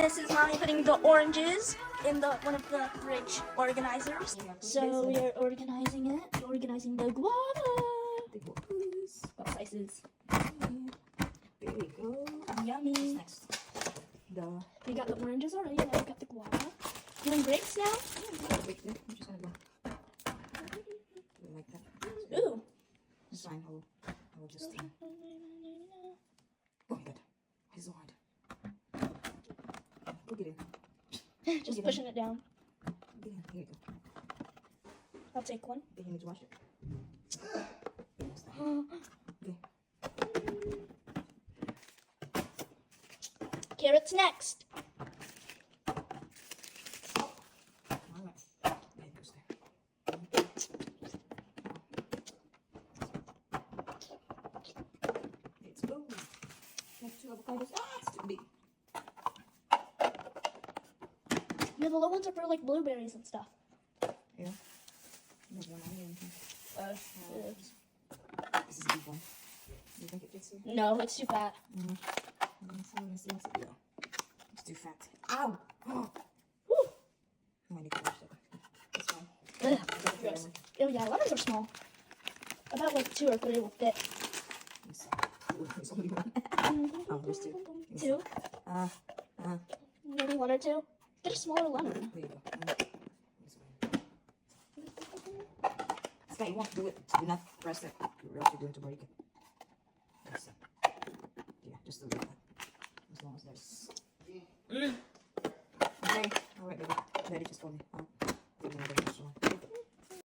This is mommy putting the oranges in one of the fridge organizers. So we are organizing it. Organizing the guava. What slices? There we go. Yummy. What's next? We got the oranges already. Now we got the guava. Doing grapes now? I'm just gonna go. Like that. Ooh. It's fine. I will just. Oh my god. It's so hard. Go get in. Just pushing it down. Get in. Here you go. I'll take one. Then you need to wash it. Okay. Carrots next. Alright. There it goes there. Let's go. Next two avocados. Ah, it's too big. Yeah, the little ones are for like blueberries and stuff. Yeah. There's one on here. This is a big one. You think it fits here? No, it's too fat. Let's see. Yeah. It's too fat. Ow! Oh. Woo. I might need to wash that. This one. Ugh, gross. Oh yeah, lemons are small. About like 2 or 3 will fit. Let's see. Ooh, there's only one. Oh, there's two. Two? Uh. Maybe 1 or 2. Get a smaller lemon. There you go. This one. Sky, you won't do it. Do not press it, or else you're going to break it. Let's see. Yeah, just a little bit. As long as there's. Okay. Alright, baby. Daddy just told me. Take another extra one.